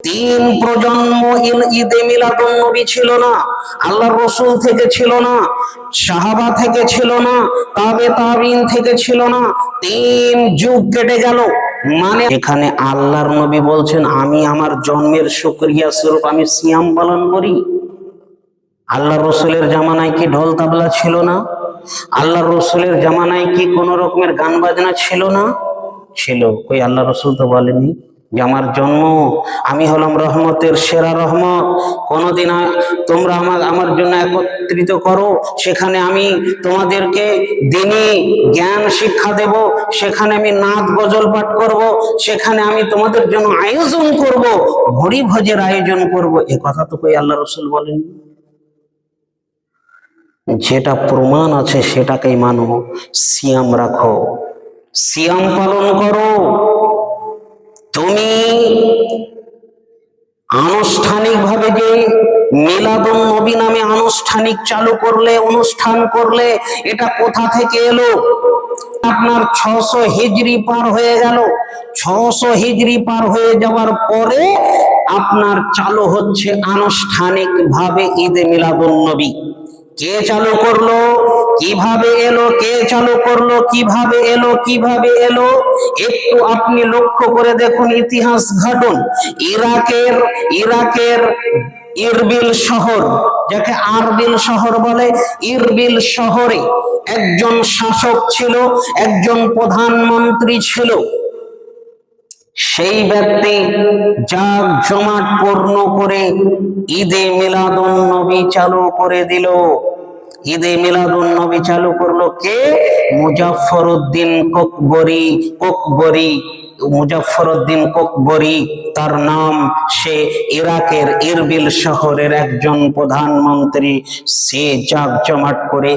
তিন প্রজন্ম ঈদে মিলাদুন নবী ছিল না, আল্লাহর রাসূল থেকে ছিল না, সাহাবা থেকে ছিল না, তাবে তাবিন থেকে ছিল না, তিন যুগ কেটে গেল। মানে এখানে আল্লাহর নবী বলছেন আমি আমার জন্মের শুকরিয়া স্বরূপ আমি সিয়াম পালন করি। আল্লাহর রাসূলের জামানায় কি ঢোল তাবলা ছিল না? আল্লাহর রাসূলের জামানায় কি কোন রকমের গান বাজনা ছিল না? ছিল। কই আল্লাহর রাসূল তো বলেনি যে আমার জন্ম, আমি হলাম রহমতের সেরা রহমত, কোনদিন তোমরা আমার জন্য একত্রিত করো, সেখানে আমি তোমাদেরকে দ্বীনি জ্ঞান শিক্ষা দেব, সেখানে আমি নাচ গজল পাঠ করব, সেখানে আমি তোমাদের জন্য আয়োজন করব, ভরি ভোজের আয়োজন করব। এ কথা তো কই আল্লাহর রাসূল বলেনি। যেটা প্রমাণ আছে সেটাকেই মানো। সিয়াম রাখো, সিয়াম পালন করো। তুমি আনুষ্ঠানিকভাবে যে মিলাদুন নবী নামে আনুষ্ঠানিক চালু করলে, অনুষ্ঠান করলে, এটা কোথা থেকে এলো? আপনার 600 হিজরি পার হয়ে গেল। 600 হিজরি পার হয়ে যাওয়ার পরে আপনার চালু হচ্ছে আনুষ্ঠানিকভাবে ঈদে মিলাদুন নবী। কে চালু করলো, কিভাবে এলো, কে চালু করলো, কিভাবে এলো, কিভাবে এলো? একটু আপনি লক্ষ্য করে দেখুন, ইতিহাস ঘাটুন। ইরাকের ইরবিল শহর, যাকে আরবিল শহর বলে, ইরবিল শহরে একজন শাসক ছিল, একজন প্রধানমন্ত্রী ছিল। সেই ব্যক্তি জাঁকজমকপূর্ণ করে ঈদে মিলাদুন নবী চালু করে দিল। ঈদে মিলাদুন নবী চালু করলো কে? মুজাফফরউদ্দিন কোকবরী, তার নাম। সে ইরাকের ইরবিল শহরের একজন প্রধানমন্ত্রী। সে জাঁকজমক করে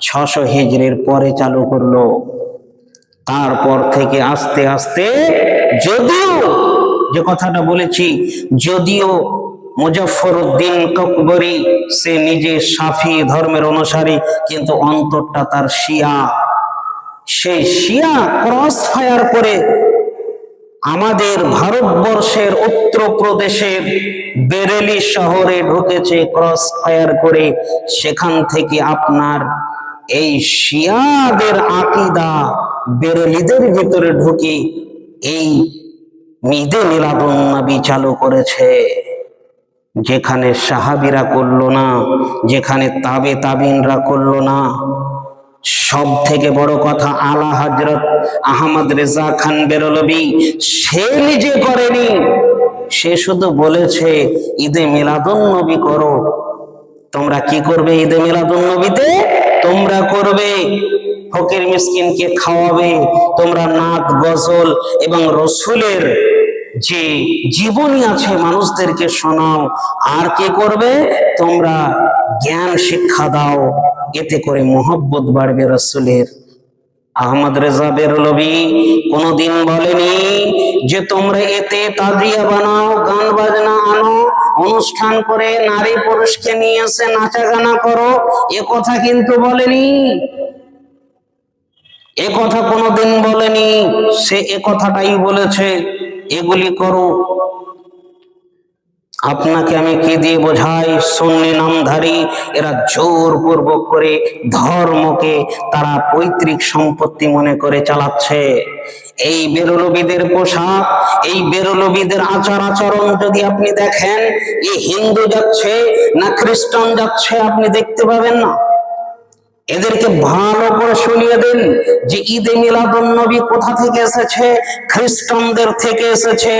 600 হিজরির পরে চালু করলো। তারপর থেকে আস্তে আস্তে, যদিও যে কথাটা বলেছি, যদিও মুজাফফরউদ্দিন কোকবরী সে নিজে শাফি ধর্মের অনুসারী, কিন্তু অন্তরটা তার শিয়া। সেই শিয়া ক্রস ফায়ার করে আমাদের ভারতবর্ষের উত্তরপ্রদেশের বেরেলি শহরে ঢুকেছে, ক্রস ফায়ার করে। সেখান থেকে আপনার এই শিয়াদের আকীদা বেরেলিদের ভিতরে ঢুকে এই ঈদে মিলাদুন নবী চালু করেছে। যেখানে সাহাবীরা করলো না, যেখানে তাবে তাবিনরা করলো না। সব থেকে বড় কথা, আলা হযরত আহমদ রেজা খান বেরলভী সে নিজে করেনি, সে শুধু বলেছে ঈদে মিলাদুন নবী করো। তোমরা কি করবে ঈদে মিলাদুন নবীতে? তোমরা করবে ফকির মিসকিনকে খাওয়াবে, তোমরা নাত গজল এবং রসুলের যে জীবনী আছে মানুষদেরকে শোনাও। আর কি করবে? তোমরা জ্ঞান শিক্ষা দাও, এতে করে মহব্বত বাড়বে রসুলের। আহমদ রেজা বেরলভী কোনদিন বলেনি যে তোমরা এতে তাজিয়া বানাও, গান বাজনা আনো, অনুষ্ঠান করে নারী পুরুষকে নিয়ে এসে নাচা গানা করো। এ কথা কিন্তু বলেনি, এ কথা কোনদিন বলেনি। সে এ কথাটাই বলেছে এগুলি করো। আপনাকে আমি কি দিয়ে বোঝাই? সুন্নি নামধারী এরা জোরপূর্বক করে ধর্মকে তারা পৈতৃক সম্পত্তি মনে করে চালাচ্ছে। এই বেরলভীদের পোশাক, এই বেরলভীদের আচার আচরণ যদি আপনি দেখেন, এই হিন্দু যাচ্ছে না খ্রিস্টান যাচ্ছে আপনি দেখতে পাবেন না। এদেরকে ভালো করে শুনিয়ে দিন যে ঈদে মিলাদুন নবী কোথা থেকে এসেছে? খ্রিস্টানদের থেকে এসেছে।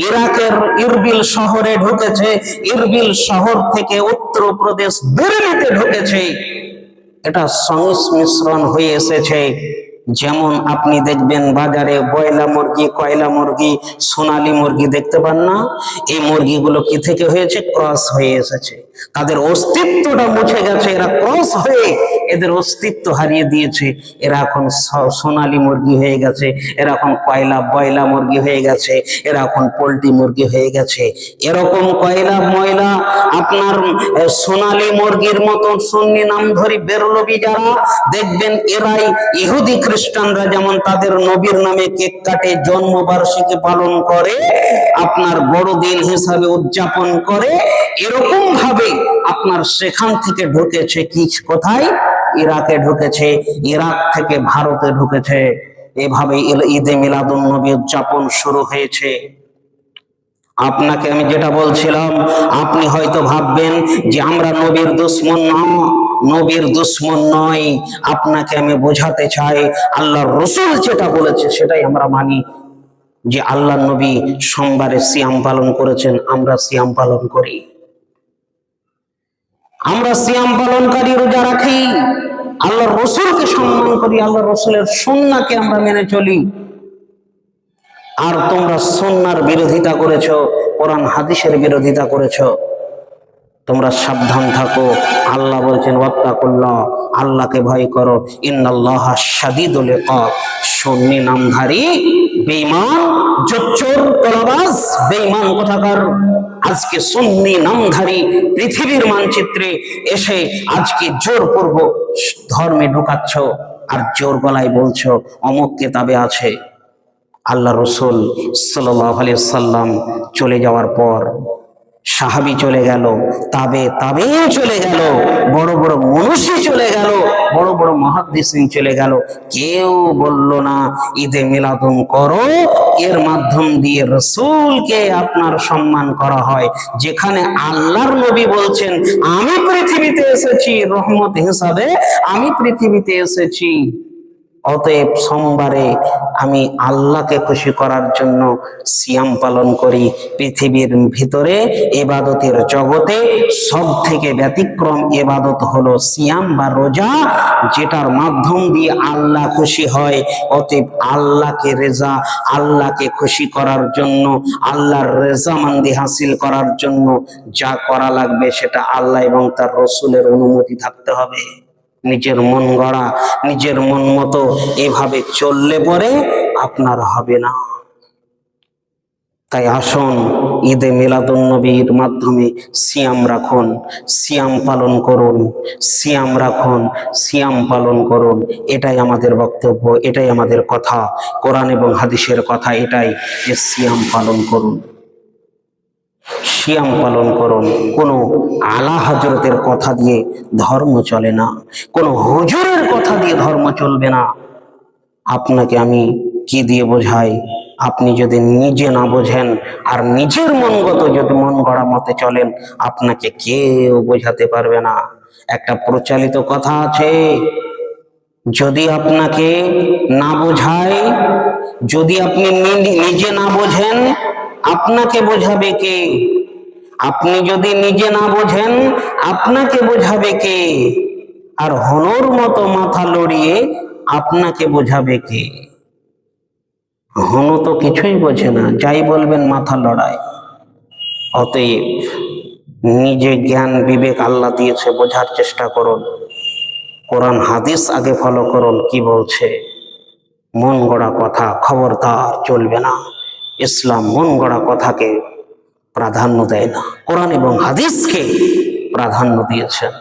ইরাকের ইরবিল শহরে ঢুকেছে, ইরবিল শহর থেকে উত্তরপ্রদেশ বেরেলিতে ঢুকেছে। এটা সংমিশ্রণ হয়ে এসেছে। যেমন আপনি দেখবেন বাজারে বয়লা মুরগি, কয়লা মুরগি, সোনালী মুরগি দেখতে পান না? এই মুরগিগুলো কি থেকে হয়েছে? ক্রস হয়ে এসেছে। তাদের অস্তিত্বটা মুছে গেছে, এরা ক্রস হয়ে এদের অস্তিত্ব হারিয়ে দিয়েছে। এরা এখন সোনালী মুরগি হয়ে গেছে, এরা এখন বয়লা মুরগি হয়ে গেছে, এরা এখন পোল্ট্রি মুরগি হয়ে গেছে। এরকম ময়লা আপনার সোনালী মুরগির মতন সুন্নি নামধারী বেরলবি যারা দেখবেন, এরাই ইহুদি খ্রিস্টানরা যেমন তাদের নবীর নামে কেক কাটে, জন্মবার্ষিকী পালন করে, আপনার বড়দিন হিসাবে উদযাপন করে, এরকম ভাবে আপনার সেখান থেকে ঢুকেছে কি কোথায়? ইরাকে ঢুকেছে, ইরাক থেকে ভারতে ঢুকেছে। এভাবে ঈদে মিলাদুন নবী উদযাপন শুরু হয়েছে। আপনাকে আমি যেটা বলছিলাম, আপনি হয়তো ভাববেন যে আমরা নবীর দুশমন না, নবীর দুশমন নয়। আপনাকে আমি বোঝাতে চাই, আল্লাহর রাসূল যেটা বলেছে সেটাই আমরা মানি। যে আল্লাহর নবী সোমবারে সিয়াম পালন করেছেন, আমরা সিয়াম পালন করি, আমরা সিয়াম পালনকারী, রোজা রাখি, আল্লাহর রাসূলকে সম্মান করি, আল্লাহর রাসূলের সুন্নাহকে আমরা মেনে চলি। আর তোমরা সুন্নাহর বিরোধিতা করেছো, কোরআন হাদিসের বিরোধিতা করেছো। তোমরা সাবধান থাকো। আল্লাহ বলছেন ওয়াত্তাকুল্লাহ, আল্লাহকে ভয় করো, ইন্নাল্লাহা শাদীদুল ইকাব। সুন্নি নামধারী বেঈমান, জোচ্চোর, তোলাবাজ, বেঈমান কোথাকার আজকে সুন্নি নামধারী পৃথিবীর মানচিত্রে এসে আজকে জোরপূর্বক ধর্মে ঢুকাচ্ছ, আর জোর গলায় বলছো অমুক কিতাবে আছে। আল্লাহ রাসূল সাল্লাল্লাহু আলাইহি সাল্লাম চলে যাওয়ার পর সাহাবী চলে গেল, তাবেঈন চলে গেল, বড় বড় মনীষী চলে গেল, বড় বড় মুহাদ্দিসিন চলে গেল, কেউ বলল না ঈদে মিলাদুন করো, এর মাধ্যম দিয়ে রাসূলকে আপনার সম্মান করা হয়। যেখানে আল্লাহর নবী বলছেন আমি পৃথিবীতে এসেছি রহমত হিসাবে, আমি পৃথিবীতে এসেছি, অতএব সোমবারে আমি আল্লাহকে খুশি করার জন্য সিয়াম পালন করি। পৃথিবীর ভিতরে ইবাদতের জগতে সব থেকে ব্যতিক্রম ইবাদত হলো সিয়াম বা রোজা, যেটার মাধ্যম দিয়ে আল্লাহ খুশি হয়। অতএব আল্লাহকে খুশি করার জন্য, আল্লাহর রেজামন্দি হাসিল করার জন্য যা করা লাগবে সেটা আল্লাহ এবং তার রাসূলের অনুমতি থাকতে হবে। নিজের মন গড়া, নিজের মন মতো এভাবে চললে পরে আপনার হবে না। তাই আসুন ঈদে মিলাদুন নবীর মাধ্যমে সিয়াম রাখুন, সিয়াম পালন করুন, সিয়াম রাখুন, সিয়াম পালন করুন। এটাই আমাদের বক্তব্য, এটাই আমাদের কথা, কোরআন এবং হাদিসের কথা এটাই, যে সিয়াম পালন করুন, সিয়াম পালন করুন। কোনো আলা হযরতের কথা দিয়ে ধর্ম চলে না, কোনো হুজুরের কথা দিয়ে ধর্ম চলবে না। আপনাকে আমি কি দিয়ে বোঝাই? আপনি যদি নিজে না বোঝেন আর নিজের মন গড়া মতে চলেন, আপনাকে কেউ বোঝাতে পারবে না। একটা প্রচলিত কথা আছে, যদি আপনাকে না বোঝায়, যদি আপনি নিজে না বোঝেন, আপনাকে বোঝাবে কে? আপনি যদি নিজে না বোঝেন, আপনাকে বোঝাবে কে? আর হনুর মতো মাথা লড়িয়ে আপনাকে বোঝাবে কে? হনু তো কিছুই বোঝে না, যাই বলবেন মাথা লড়ায়। অতএব নিজে জ্ঞান বিবেক আল্লাহ দিয়েছে, বোঝার চেষ্টা করুন। কোরআন হাদিস আগে ফলো করুন, কি বলছে। মন গড়া কথা খবরদার চলবে না। ইসলাম মন গড়া কথাকে প্রাধান্য দেয় না, কোরআন এবং হাদিসকে প্রাধান্য দিয়েছেন।